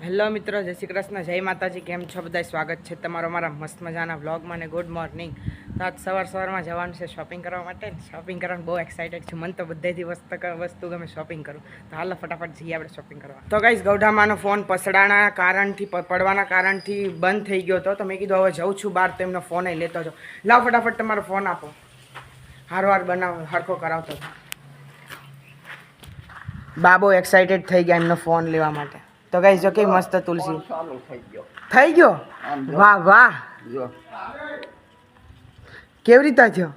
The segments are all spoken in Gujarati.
હેલો મિત્રો, જય શ્રી કૃષ્ણ, જય માતાજી. કેમ છો બધા? સ્વાગત છે તમારો મારા મસ્ત મજાના વ્લોગમાં ને ગુડ મોર્નિંગ. તો આજ સવારમાં જવાનું છે શોપિંગ કરવા માટે. શોપિંગ કરવાનું બહુ એક્સાઇટેડ છું. મને તો બધાથી વસ્તુ ગમે શોપિંગ કરું. તો હાલો ફટાફટ જઈએ આપણે શોપિંગ કરવા. તો ગાઈસ, ગૌઢામાનો ફોન પસડાના કારણથી પડવાના કારણથી બંધ થઈ ગયો હતો. તો મેં કીધું હવે જઉં છું બહાર, તો એમનો ફોન અહીં લેતો જાઓ. લાવ ફટાફટ તમારો ફોન આપો. હારવાર બનાવો, હરખો કરાવતો હતો. બાબો એક્સાઇટેડ થઈ ગયા એમનો ફોન લેવા માટે. તો ગાઈસ જો કેવી મસ્ત તુલસી થઈ ગયો. વાહ વાહ, કેવી રીતે થયો?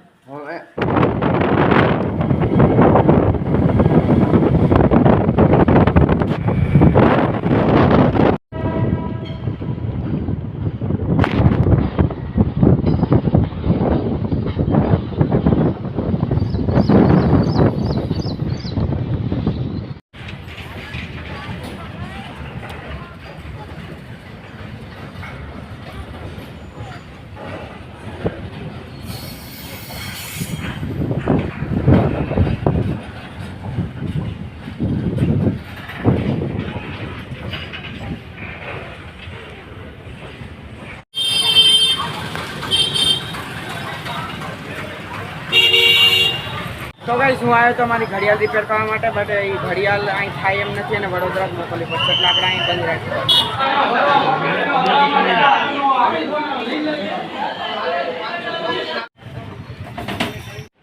તો ગાઈસ, હું આવ્યો તો મારી ઘડિયાળ રિપેર કરવા માટે, બટ એ ઘડિયાળ અહીં થાય એમ નથી અને વડોદરા જ મોકલવી પડશે, એટલે આપણે અહીં બંધ રાખીએ.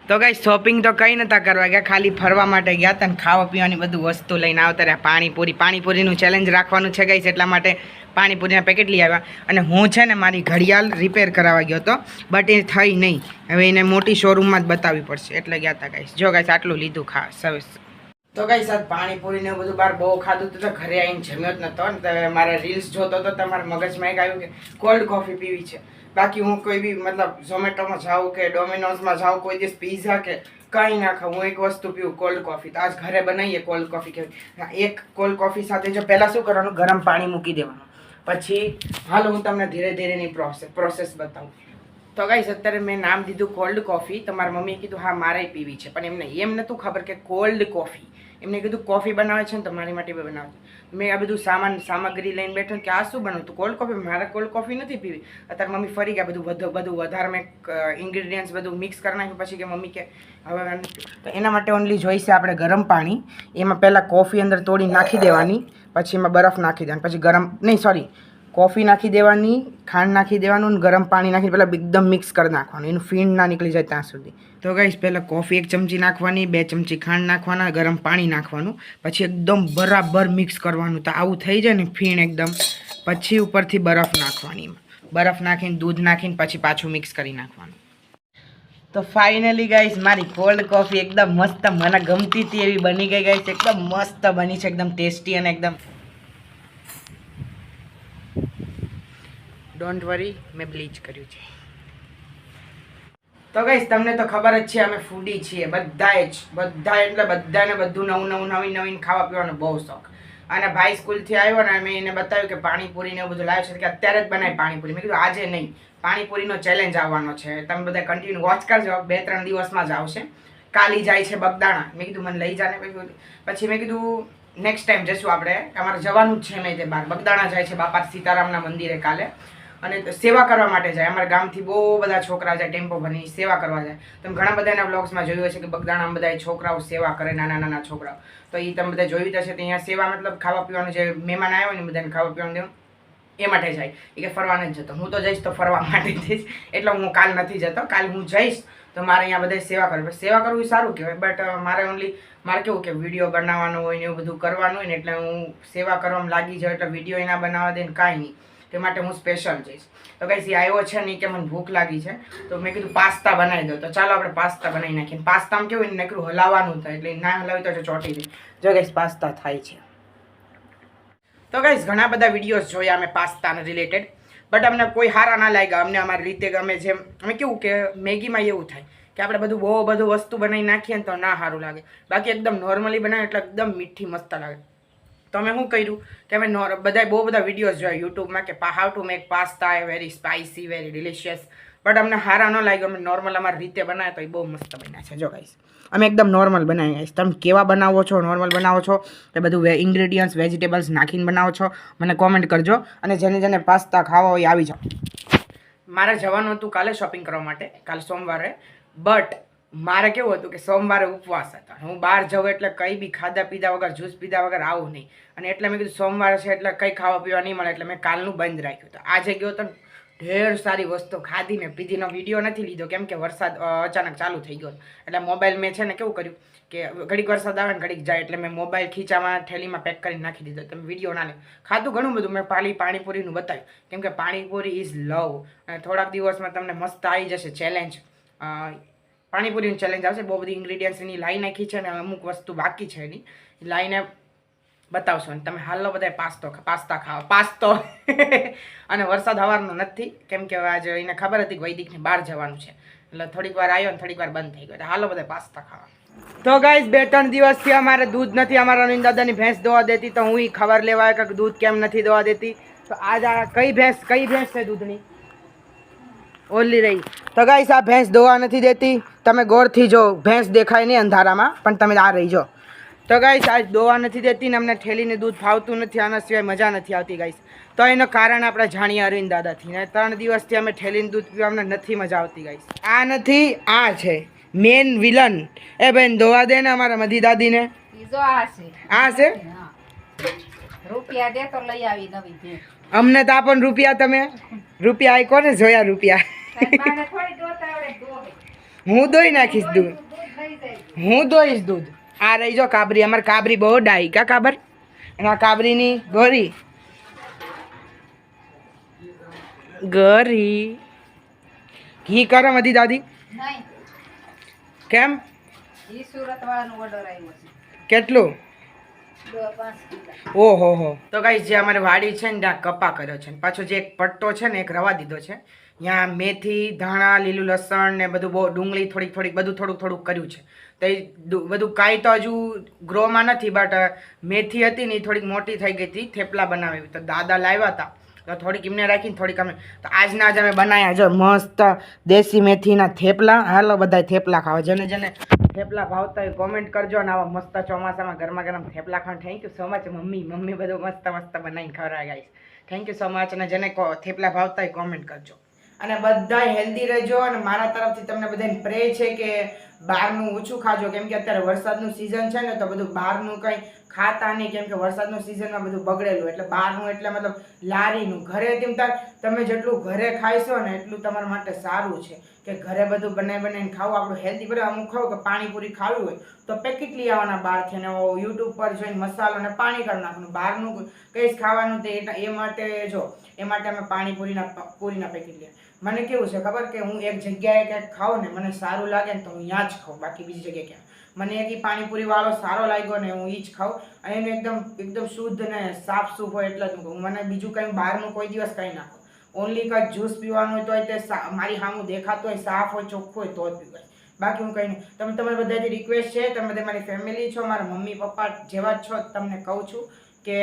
તો ગાઈસ, શોપિંગ તો કંઈ નતા કરવા ગયા, ખાલી ફરવા માટે ગયા હતા ને ખાવા પીવાની બધું વસ્તુ લઈને આવતા રહ્યા. પાણીપુરીનું ચેલેન્જ રાખવાનું છે ગાઈસ, એટલા માટે પાણીપુરીના પેકેટ લઈ આવ્યા. અને હું છે ને મારી ઘડિયાળ રિપેર કરાવવા ગયો હતો, બટ એ થઈ નહીં. હવે એને મોટી શોરૂમમાં જ બતાવવી પડશે, એટલે ગયા હતા ગાઈસ. જો ગાઈસ, આટલું લીધું સર્વિસ. તો ગાઈસ, આજ પાણીપુરીને બધું બહાર બહુ ખાધું હતું, તો ઘરે આવીને જમ્યો જ નહોતો ને. મારા રીલ્સ જોતો હતો, તમારા મગજમાં એક આવ્યું કે કોલ્ડ કોફી પીવી છે. બાકી હું કોઈ બી મતલબ ઝોમેટોમાં જાઉં કે ડોમિનોઝમાં જાઉં, કોઈ દિવસ પીઝા કે કંઈ ના ખાઉં, હું એક વસ્તુ પીવું, કોલ્ડ કોફી. તો આજ ઘરે બનાવીએ કોલ્ડ કોફી. કેવી એક કોલ્ડ કોફી સાથે જો પહેલાં શું કરવાનું, ગરમ પાણી મૂકી દેવાનું. પછી હાલો હું તમને ધીરે ધીરેની પ્રોસેસ બતાવું. તો ગાઈસ, અત્યારે મેં નામ દીધું કોલ્ડ કોફી. તો મારી મમ્મીએ કીધું હા મારે પીવી છે, પણ એમ નહોતું ખબર કે કોલ્ડ કોફી. એમને કીધું કોફી બનાવે છે ને, તો મારી માટે બનાવે. મેં આ બધું સામગ્રી લઈને બેઠો કે આ શું બનાવતું, કોલ્ડ કોફી. મારે કોલ્ડ કોફી નથી પીવી. અત્યારે મમ્મી ફરી ગયા, બધું વધારે મેં ઇન્ગ્રીડિયન્ટ્સ બધું મિક્સ કરી નાખ્યું. પછી કે મમ્મી કે હવે તો એના માટે ઓનલી જોઈશે આપણે ગરમ પાણી. એમાં પહેલાં કોફી અંદર તોડી નાખી દેવાની, પછી એમાં બરફ નાખી દેવાની, કોફી નાખી દેવાની, ખાંડ નાખી દેવાનું અને ગરમ પાણી નાખીને પહેલાં એકદમ મિક્સ કરી નાખવાનું, એનું ફીણ ના નીકળી જાય ત્યાં સુધી. તો ગાઈસ, પહેલાં કોફી 1 ચમચી નાખવાની, 2 ચમચી ખાંડ નાખવાના, ગરમ પાણી નાખવાનું, પછી એકદમ બરાબર મિક્સ કરવાનું. તો આવું થઈ જાય ને ફીણ એકદમ, પછી ઉપરથી બરફ નાખવાની. બરફ નાખીને દૂધ નાખીને પછી પાછું મિક્સ કરી નાખવાનું. તો ફાઇનલી ગાઈસ, મારી કોલ્ડ કોફી એકદમ મસ્ત, મને ગમતી હતી એવી બની ગઈ ગાઈસ. એકદમ મસ્ત બની છે, એકદમ ટેસ્ટી અને એકદમ. ડોન્ટ વરી, મેં બ્લીચ કર્યું છે. તો ગાઈસ, તમને તો ખબર જ છે અમે ફૂડી છીએ બધા એટલે બધાને બધું નવીન ખાવા પીવાનો બહુ શોખ. અને ભાઈ સ્કૂલથી આવ્યો ને, મેં એને બતાવ્યું કે પાણીપુરીને એવું બધું લાવ્યો છે, કે અત્યારે જ બનાવી પાણીપુરી. મેં કીધું આજે નહીં, પાણીપુરીનો ચેલેન્જ આવવાનો છે, તમે બધા કન્ટિન્યુ વોચ કરજો, 2-3 દિવસમાં જ આવશે. કાલી જાય છે બગદાણા, મેં કીધું મને લઈ જાને. પછી મેં કીધું નેક્સ્ટ ટાઈમ જશું આપણે, અમારે જવાનું જ છે. મેં તે બહાર બગદાણા જાય છે બાપા સીતારામના મંદિરે કાલે, અને સેવા કરવા માટે જાય. અમારા ગામથી બહુ બધા છોકરા જાય, ટેમ્પો ભરીને સેવા કરવા જાય. તમે ઘણા બધા એના બ્લોગ્સમાં જોયું હશે કે બગદાણામાં બધા છોકરાઓ સેવા કરે, નાના છોકરાઓ. તો એ તમે બધા જોયું હશે. તો અહીંયા સેવા મતલબ ખાવા પીવાનું, જે મહેમાન આવ્યા હોય ને બધાને ખાવા પીવાનું દેવું, એ માટે જાય. એ કે ફરવા નથી જતો. હું તો જઈશ તો ફરવા માટે જઈશ, એટલે હું કાલ નથી જતો. કાલ હું જઈશ તો મારે અહીંયા બધા સેવા કરવી. સેવા કરવું એ સારું કહેવાય, બટ મારે કેવું કે વિડીયો બનાવવાનો હોય ને એવું બધું કરવાનું હોય ને, એટલે હું સેવા કરવામાં લાગી જાઉં, એટલે વિડીયો એના બનાવવા દે ને કાંઈ નહીં. તે માટે હું સ્પેશિયલ જઈશ. તો ગાઈસ, એ આવ્યો છે નહીં કે મને ભૂખ લાગી છે, તો મેં કીધું પાસ્તા બનાવી દો. તો ચાલો આપણે પાસ્તા બનાવી નાખીએ. પાસ્તામાં કેવું હોય ને, નકરું હલાવવાનું થાય, એટલે ના હલાવી તો ચોટી જાય. જો ગાઈસ, પાસ્તા થાય છે. તો ગાઈસ, ઘણા બધા વિડીયોઝ જોયા અમે પાસ્તાને રિલેટેડ, બટ અમને કોઈ સારા ના લાગ્યા. અમને અમારી રીતે ગમે. જેમ અમે કેવું કે મેગીમાં એવું થાય કે આપણે બહુ બધું વસ્તુ બનાવી નાખીએ ને તો ના સારું લાગે. બાકી એકદમ નોર્મલી બનાવે એટલે એકદમ મીઠી મસ્ત લાગે. તો અમે શું કર્યું કે અમે બહુ બધા વિડીયોઝ જોયા યુટ્યુબમાં કે how to make pasta very spicy, very delicious. But અમને સારા ન લાગ્યો. અમે નોર્મલ અમારી રીતે બનાવ્યા તો એ બહુ મસ્ત બન્યા છે. જો ગાઈસ અમે એકદમ નોર્મલ બનાવીએ ગાઈસ. તમે કેવા બનાવો છો, નોર્મલ બનાવો છો એ બધું ઇન્ગ્રેડિયન્ટ્સ વેજીટેબલ્સ નાખીને બનાવો છો મને કોમેન્ટ કરજો. અને જેને પાસ્તા ખાવા હોય આવી જાઓ. મારે જવાનું હતું કાલે શોપિંગ કરવા માટે, કાલે સોમવારે. બટ મારે કેવું હતું કે સોમવારે ઉપવાસ હતા. હું બહાર જાઉં એટલે કંઈ બી ખાધા પીધા વગર, જ્યુસ પીધા વગર આવું નહીં. અને એટલે મેં કીધું સોમવારે છે એટલે કંઈ ખાવા પીવા નહીં મળે, એટલે મેં કાલનું બંધ રાખ્યું. તો આજે ગયો તો ઢેર સારી વસ્તુ ખાધીને પીધીનો વિડીયો નથી લીધો કેમ કે વરસાદ અચાનક ચાલુ થઈ ગયો. એટલે મોબાઈલ મેં છે ને કેવું કર્યું કે ઘડીક વરસાદ આવે ને ઘડીક જાય, એટલે મેં મોબાઈલ ખીચામાં થેલીમાં પેક કરીને નાખી દીધો. તમે વિડીયો ના લે. ખાધું ઘણું બધું. મેં પાણીપુરીનું બતાવ્યું કેમ કે પાણીપુરી ઇઝ લવ. અને થોડાક દિવસમાં તમને મસ્ત આવી જશે ચેલેન્જ. પાણીપુરીની ચેલેન્જ આવશે. બહુ બધી ઇન્ગ્રીડિયન્ટ્સ એની લાઈ નાખી છે ને અમુક વસ્તુ બાકી છે એની લાઈને બતાવશો. અને તમે હાલો બધા પાસ્તા ખાવા પાસ્તો. અને વરસાદ હવારનો નથી કેમ કે આજે એને ખબર હતી કે વૈદિકને બહાર જવાનું છે, એટલે થોડીક વાર આવ્યો ને થોડીક વાર બંધ થઈ ગયો. હાલો બધા પાસ્તા ખાવા. તો ગાઈસ 2-3 દિવસથી અમારે દૂધ નથી. અમારા અરવિંદ દાદાની ભેંસ દોવા દેતી, તો હું ખબર લેવા કે દૂધ કેમ નથી દોવા દેતી. તો આજ આ કઈ ભેંસ છે દૂધની ઓલી રહી. તો ગાઈસ આ ભેંસ દોવા નથી દેતી. તમે ગોળથી જો ભેંસ દેખાય નહીં અંધારામાં, પણ તમે આ રહી જો. તો ગાઈસ આજ દોવા નથી દેતી ને અમને ઠેલીને દૂધ ભાવતું નથી. આના સિવાય મજા નથી આવતી ગાઈસ. તો એનું કારણ આપણે જાણીએ અરવિંદ દાદાથી. ને 3 દિવસથી અમે ઠેલીને દૂધ પીવા અમને નથી મજા આવતી ગાઈસ. આ નથી, આ છે મેન વિલન. એ બેન દોવા દે ને અમારા મધી દાદીને. આ છે રૂપિયા દે તો લઈ આવી નવી ભેંસ. અમને તો આપણ રૂપિયા. તમે રૂપિયા આઈ કોને જોયા રૂપિયા? હું દોઈ નાખીશ દૂધ. હું દોઈશ દૂધ. આ રહી જો કાબરી. અમારે કાબરી બહુ ડાઈ કા કાબર. એના કાબરીની ગોરી ગરી ઘી કરો મધી દાદી. કેમ? કેટલું? ઓહો હો. તો ગાઈસ જે અમારી વાડી છે ને ત્યાં કપા કર્યો છે, પાછો જે એક પટ્ટો છે ને એક રવા દીધો છે. ત્યાં મેથી, ધાણા, લીલું લસણ ને બધું બહુ ડુંગળી થોડીક બધું થોડુંક કર્યું છે. તો એ બધું કાંઈ તો હજુ ગ્રોમાં નથી. બટ મેથી હતી ને એ થોડીક મોટી થઈ ગઈ હતી. થેપલા બનાવી તો દાદા લાવ્યા હતા, તો થોડીક એમને રાખીને થોડીક અમે તો આજના જ અમે બનાવ્યા જો મસ્ત દેશી મેથીના થેપલા. હાલો બધા થેપલા ખાવા. જેને થેપલા ભાવતા હોય કોમેન્ટ કરજો. અને આવા મસ્ત ચોમાસામાં ગરમા ગરમ થેપલા ખાવા. Thank you so much mummy બધું મસ્ત બનાવીને ખવડાવે guys. Thank you so much. અને જેને થેપલા ભાવતા હોય કોમેન્ટ કરજો. અને બધા હેલ્ધી રહેજો. અને મારા તરફથી તમને બધાને પ્રે છે કે બહારનું ઓછું ખાજો કેમ કે અત્યારે વરસાદનું સિઝન છે ને, તો બધું બહારનું કંઈ ખાતા નહીં કેમ કે વરસાદનું સિઝનમાં બધું બગડેલું. એટલે બહારનું એટલે મતલબ લારીનું. ઘરે તમે જેટલું ઘરે ખાઈશો ને એટલું તમારા માટે સારું છે કે ઘરે બધું બનાવીને ખાવું આપણું હેલ્ધી. બરાબર અમુક ખાવ કે પાણીપુરી ખાવી હોય તો પેકેટ લઈ આવવાના બહારથી ને યુટ્યુબ પર જોઈને મસાલો ને પાણી કરી નાખવાનું. બહારનું કંઈ જ ખાવાનું તે એ માટે એ માટે અમે પૂરીના પેકેટ લઈએ. મને કેવું છે ખબર કે હું એક જગ્યાએ ક્યાંક ખાઉં ને મને સારું લાગે ને તો હું ત્યાં જ ખાઉં, બાકી બીજી જગ્યાએ ક્યાં. મને એક પાણીપુરી વાળો સારો લાગ્યો ને હું એ જ ખાઉં. અને એનું એકદમ શુદ્ધ ને સાફ સૂફ હોય એટલે જ હું. મને બીજું કંઈ બહારનું કોઈ દિવસ કંઈ નાખો. ઓનલી કંઈક જ્યુસ પીવાનું હોય તો તે મારી સામું દેખાતું હોય, સાફ હોય, ચોખ્ખું હોય તો જ પીવાય. બાકી હું કંઈ નહીં. તમારે બધાથી રિક્વેસ્ટ છે, તમે બધા મારી ફેમિલી છો, મારા મમ્મી પપ્પા જેવા જ છો. તમને કહું છું કે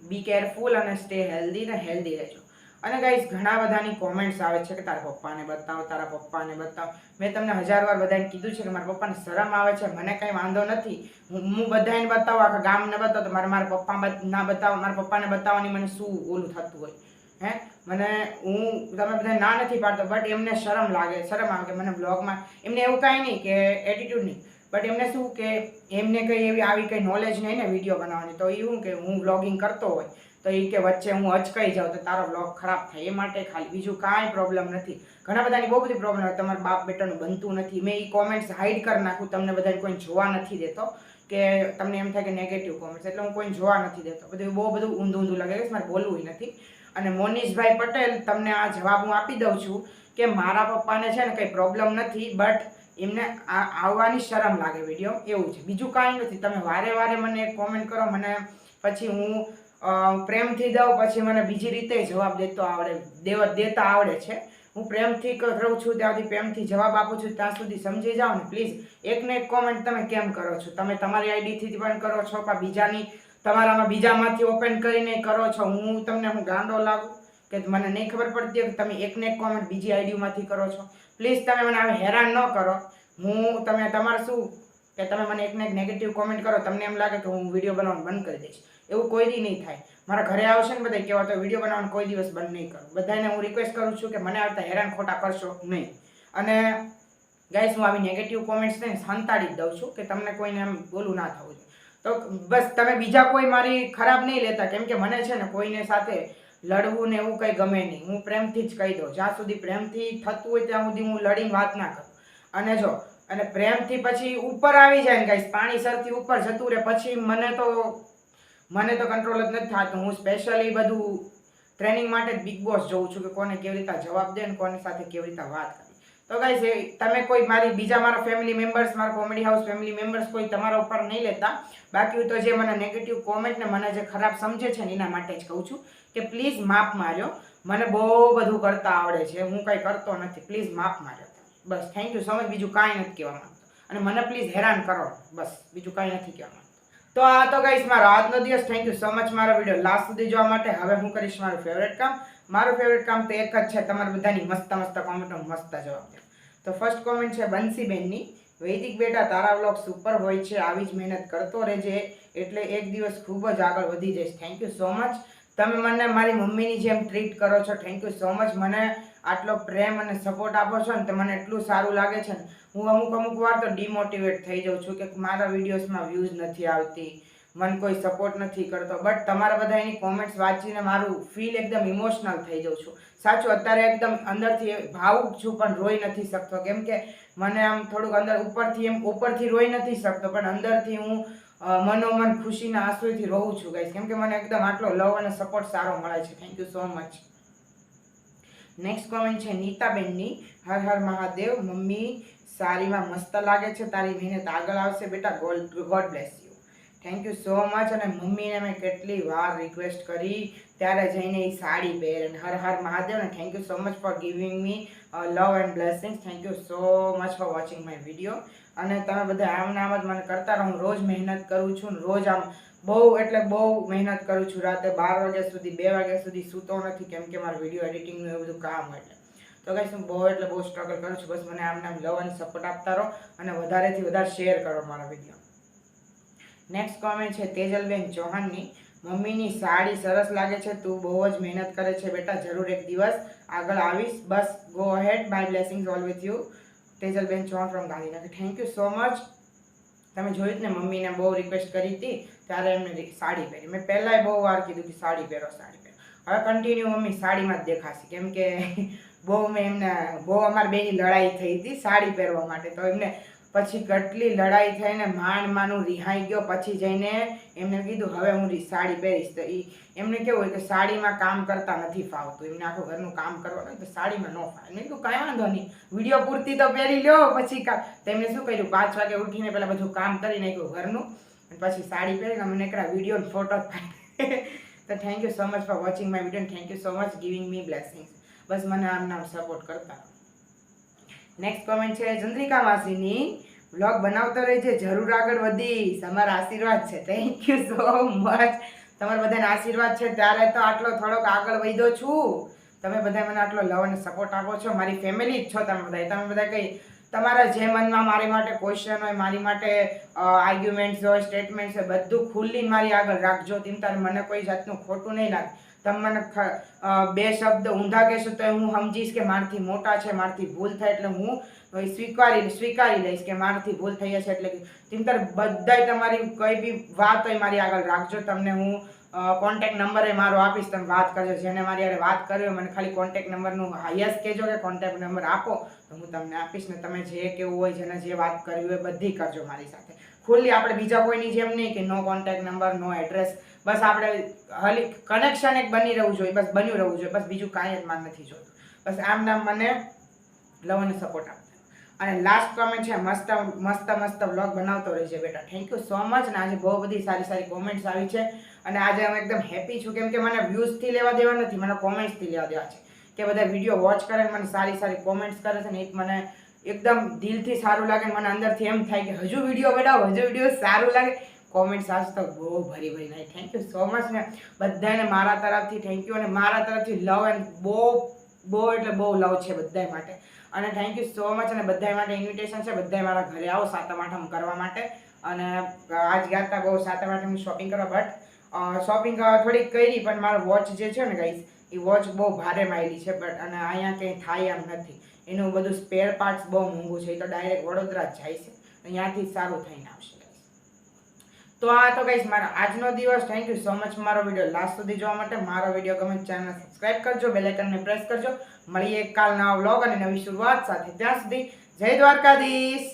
બી કેરફુલ અને સ્ટે હેલ્ધી ને હેલ્ધી રહેજો. અને ગાઈસ ઘણા બધાની કોમેન્ટ્સ આવે છે કે તારા પપ્પાને બતાવો. મેં તમને 1000 વાર બધાને કીધું છે કે મારા પપ્પાને શરમ આવે છે. મને કંઈ વાંધો નથી. હું બધાને બતાવું, આખા ગામને બતાવું તો મારા પપ્પા ના બતાવો. મારા પપ્પાને બતાવવાની મને શું ઓલું થતું હોય હે? તમે બધા ના નથી પાડતો, બટ એમને શરમ આવે કે મને બ્લોગમાં એમને એવું કાંઈ નહીં કે એટીટ્યુડ નહીં, બટ એમને શું કે એમને કંઈ એવી આવી કંઈ નોલેજ નહીં ને વિડીયો બનાવવાની. તો એવું કે હું બ્લોગિંગ કરતો હોય તો એ કે વચ્ચે હું અચકાઈ જાઉં તો તારો બ્લોગ ખરાબ થાય, એ માટે ખાલી, બીજું કાંઈ પ્રોબ્લેમ નથી. ઘણા બધાની બહુ બધી પ્રોબ્લેમ હોય, તમારા બાપ બેટાનું બનતું નથી. મેં એ કોમેન્ટ્સ હાઈડ કરી નાખું, તમને બધાને કોઈ જોવા નથી દેતો કે તમને એમ થાય કે નેગેટિવ કોમેન્ટ્સ, એટલે હું કોઈ જોવા નથી દેતો. બહુ બધું ઊંધું લાગે છે, મારે બોલવું નથી. અને મોનીષભાઈ પટેલ તમને આ જવાબ હું આપી દઉં છું કે મારા પપ્પાને છે ને કંઈ પ્રોબ્લેમ નથી, બટ એમને આવવાની શરમ લાગે વિડીયો, એવું છે. બીજું કાંઈ નથી. તમે વારે મને કોમેન્ટ કરો, મને પછી હું પ્રેમથી દઉં, પછી મને બીજી રીતે જવાબ દેતા આવડે છે. હું પ્રેમથી રહું છું ત્યાંથી પ્રેમથી જવાબ આપું છું, ત્યાં સુધી સમજી જાઓ ને પ્લીઝ. એકને એક કોમેન્ટ તમે કેમ કરો છો? તમે તમારી આઈડીથી પણ કરો છો કે બીજાની તમારામાં બીજામાંથી ઓપન કરીને કરો છો. હું ગાંડો લાગુ? કે મને નહીં ખબર પડતી હોય કે તમે એકને એક કોમેન્ટ બીજી આઈડીમાંથી કરો છો. પ્લીઝ તમે મને હવે હેરાન ન કરો. હું તમે તમારે શું કે તમે મને એકને એક નેગેટિવ કોમેન્ટ કરો, તમને એમ લાગે કે હું વિડીયો બનાવવાનું બંધ કરી દઈશ. એવું કોઈ દી નહીં થાય. મારા ઘરે આવશે ને બધા કહેવા તો વિડીયો બનાવવાનું કોઈ દિવસ બંધ નહીં કરું. બધાને હું રિક્વેસ્ટ કરું છું કે મને આવતા હેરાન ખોટા કરશો નહીં. અને ગાઈસ હું આવી નેગેટિવ કોમેન્ટ્સ ને સંતાડી જ દઉં છું કે તમને કોઈને એમ બોલું ના થવું જોઈએ. તો બસ તમે બીજા કોઈ મારી ખરાબ નહીં લેતા, કેમ કે મને છે ને કોઈને સાથે લડવું ને એવું કંઈ ગમે નહીં. હું પ્રેમથી જ કહી દઉં. જ્યાં સુધી પ્રેમથી થતું હોય ત્યાં સુધી હું લડીને વાત ના કરું. અને જો અને પ્રેમથી પછી ઉપર આવી જાય ને ગાઈસ, પાણી સરથી ઉપર જતું રહે પછી મને તો કંટ્રોલ જ નથી થતું. હું સ્પેશિયલી બધું ટ્રેનિંગ માટે જ બિગ બોસ જોઉં છું કે કોને કેવી રીતે જવાબ દે ને કોની સાથે કેવી રીતે વાત કરે. તો ગાઈસ તમે કોઈ મારા ફેમિલી મેમ્બર્સ, મારા કોમેડી હાઉસ ફેમિલી મેમ્બર્સ કોઈ તમારા ઉપર નહીં લેતા. બાકી તો જે મને નેગેટિવ કોમેન્ટ ને મને જે ખરાબ સમજે છે ને એના માટે જ કહું છું કે પ્લીઝ માફ માર્યો. મને બહુ બધું કરતા આવડે છે, હું કંઈ કરતો નથી. પ્લીઝ માફ માર્યો. બસ થેન્ક યુ સો મચ. બીજું કાંઈ નથી કહેવા માંગતો. અને મને પ્લીઝ હેરાન કરો, બસ બીજું કાંઈ નથી કહેવા માંગતો. તો આ તો ગાઈસ મારો આજનો દિવસ. થેન્ક યુ સો મચ મારો વિડીયો લાસ્ટ સુધી જોવા માટે. હવે હું કરીશ મારું ફેવરેટ કામ. મારું ફેવરેટ કામ તો એક જ છે, તમારી બધાની મસ્ત કોમેન્ટનો મસ્ત જવાબ દે. તો ફર્સ્ટ કોમેન્ટ છે બંસીબેનની. વૈદિક બેટા તારા વ્લોગ સુપર હોય છે, આવી જ મહેનત કરતો રહેજે એટલે એક દિવસ ખૂબ જ આગળ વધી જઈશ. Thank you so much. તમે મને મારી મમ્મીની જેમ ટ્રીટ કરો છો. Thank you so much. મને આટલો પ્રેમ અને સપોર્ટ આપો છો ને તો મને એટલું સારું લાગે છે ને. હું અમુક વાર તો ડિમોટિવેટ થઈ જાઉં છું કે મારા વિડીયોઝમાં વ્યૂઝ નથી આવતી, મને કોઈ સપોર્ટ નથી કરતો. બટ તમારા બધા એની કોમેન્ટ્સ વાંચીને મારું ફીલ એકદમ ઇમોશનલ થઈ જાઉં છું. સાચું અત્યારે એકદમ અંદરથી ભાવુક છું પણ રોઈ નથી શકતો, કેમ કે મને આમ થોડુંક અંદર ઉપરથી રોઈ નથી શકતો પણ અંદરથી હું મનોમન ખુશીના આંસુથી રોઉં છું ગાઈસ, કેમ કે મને એકદમ આટલો લવ અને સપોર્ટ સારો મળે છે. Thank you so much. Next comment છે નીતાબેનની. હર હર મહાદેવ. મમ્મી સાડીમાં મસ્ત લાગે છે, તારી મહેનત આગળ આવશે બેટા. God bless you. Thank you so much. અને મમ્મીને મેં કેટલી વાર રિક્વેસ્ટ કરી ત્યારે જઈને એ સાડી પહેરે. અને હર હર મહાદેવ. અને thank you so much for giving me love and blessings. Thank you so much for watching my video. અને તમે બધા આમ જ મને કરતા રહો. હું રોજ મહેનત કરું છું ને રોજ આમ બહુ મહેનત કરું છું. રાતે 12 વાગ્યા સુધી 2 વાગ્યા સુધી સૂતો નથી, કેમ કે મારું વિડીયો એડિટિંગનું એવું બધું કામ હોય. તો ગાઈસ હું બહુ સ્ટ્રગલ કરું છું. બસ મને આમ લવ અને સપોર્ટ આપતા રહો અને વધારેથી વધારે શેર કરો મારા વિડીયો. નેક્સ્ટ કોમેન્ટ છે તેજલબેન ચૌહાણની. મમ્મીની સાડી સરસ લાગે છે, તું બહુ જ મહેનત કરે છે બેટા, જરૂર એક દિવસ આગળ આવીશ. બસ go ahead. My blessings all with you. Tejalben Chauhan from Gandhinagar. Thank you so much. તમે જોયું ને મમ્મીને બહુ રિક્વેસ્ટ કરી હતી ત્યારે એમને સાડી પહેરી. મેં પહેલાંય બહુ વાર કીધું કે સાડી પહેરો. હવે કન્ટિન્યુ મમ્મી સાડીમાં જ દેખાશે, કેમ કે બહુ અમારી બેની લડાઈ થઈ હતી સાડી પહેરવા માટે. તો એમને પછી કેટલી લડાઈ થઈને માનું રિહાઈ ગયો. પછી જઈને એમને કીધું હવે હું સાડી પહેરીશ. તો એમને કેવું હોય કે સાડીમાં કામ કરતા નથી ફાવતું, એમને આખું ઘરનું કામ કરવાનું હોય તો સાડીમાં ન ફાવે. મેં કીધું કાંઈ વાંધો નહીં, વિડીયો પૂરતી તો પહેરી લ્યો. પછી તેમને શું કર્યું, 5 વાગે ઉઠીને પહેલાં બધું કામ કરી નાખ્યું ઘરનું અને પછી સાડી પહેરીને મને એકલા વિડીયો ફોટો થાય. તો thank you so much for watching my video. Thank you so much giving me blessings. બસ મને આમ સપોર્ટ કરતા. નેક્સ્ટ કોમેન્ટ છે ચંદ્રિકા માસીની. વ્લોગ બનાવતો રહેજે, જરૂર આગળ વધીશ. અમારા આશીર્વાદ છે. Thank you so much. તમારા બધાના આશીર્વાદ છે ત્યારે તો આટલો થોડોક આગળ વધ્યો છું. તમે બધા મને આટલો લવ અને સપોર્ટ આપો છો. મારી ફેમિલી જ છો તમે બધા કંઈ તમારા જે મનમાં મારી માટે ક્વેશ્ચન હોય, મારી માટે આર્ગ્યુમેન્ટ્સ હોય, સ્ટેટમેન્ટ્સ હોય, બધું ખુલ્લીને મારી આગળ રાખજો. તેમ તારે મને કોઈ જાતનું ખોટું નહીં લાગે. તમે મને 2 શબ્દ ઊંધા કહેશો તો હું સમજીશ કે મારથી મોટા છે, મારથી ભૂલ થાય એટલે હું સ્વીકારી લઈશ કે મારથી ભૂલ થઈ હશે. એટલે ચિંતા બધાય તમારી કોઈ બી વાત હોય મારી આગળ રાખજો. તમને હું કોન્ટેક્ટ નંબર મારો આપીશ, તમે વાત કરજો. જેને મારી આગળ વાત કરી મને ખાલી કોન્ટેક્ટ નંબરનું યસ કહેજો કે કોન્ટેક્ટ નંબર આપો તો હું તમને આપીશ. ને તમે જે કેવું હોય, જેને જે વાત કરવી હોય બધી કરજો મારી સાથે ખુલ્લી. આપણે બીજા કોઈની જેમ નહીં કે નો કોન્ટેક્ટ નંબર, નો એડ્રેસ. બસ આપણે કનેક્શન એક બની રહેવું જોઈએ, બસ બન્યું રહેવું જોઈએ. બસ બીજું કાંઈ જ માન નથી જોતું. બસ આમ મને લવ અને સપોર્ટ આપો. અને લાસ્ટ કોમેન્ટ છે મસ્ત વ્લોગ બનાવતો રહેજે બેટા. Thank you so much. અને આજે બહુ બધી સારી કોમેન્ટ્સ આવી છે અને આજે હું એકદમ હેપી છું, કેમ કે મને વ્યૂઝથી લેવા દેવા નથી, મને કોમેન્ટ્સથી લેવા દેવા છે. કે બધા વિડીયો વોચ કરે મને સારી કોમેન્ટ્સ કરે છે ને એ મને એકદમ દિલથી સારું લાગે. મને અંદરથી એમ થાય કે હજુ વિડીયો બનાવો, હજુ વિડીયો સારું લાગે. કોમેન્ટ્સ આજ તો બહુ ભરી ભરી નાખી. થેન્ક યુ સો મચ ને બધાને મારા તરફથી થેન્ક યુ, અને મારા તરફથી લવ એન્ડ બહુ એટલે બહુ લવ છે બધા માટે. અને થેન્ક યુ સો મચ. અને બધા માટે ઇન્વિટેશન છે, બધા મારા ઘરે આવો સાતમ આઠમ કરવા માટે. અને આજ ગયા હતા બહુ સાતમ આઠમ શોપિંગ કરવા, બટ શોપિંગ થોડીક કરી, પણ મારો વોચ જે છે ને ગાઈસ એ વોચ બહુ ભારે માયલી છે, બટ અને અહીંયા કંઈ થાય એમ નથી. એનું બધું સ્પેર પાર્ટ્સ બહુ મોંઘું છે, એ તો ડાયરેક્ટ વડોદરા જ જાય છે, અહીંયાથી સારું થઈને આવશે. તો આ તો ગાઈસ મારો આજનો દિવસ. થેન્ક યુ સો મચ મારો વિડીયો લાસ્ટ સુધી જોવા માટે. મારો વિડીયો ગમે ચેનલ સબસ્ક્રાઇબ કરજો, બેલ આઇકનને પ્રેસ કરજો. મળીએ કાલ નવા વ્લોગ અને નવી શરૂઆત સાથે. ત્યાં સુધી જય દ્વારકાધીશ.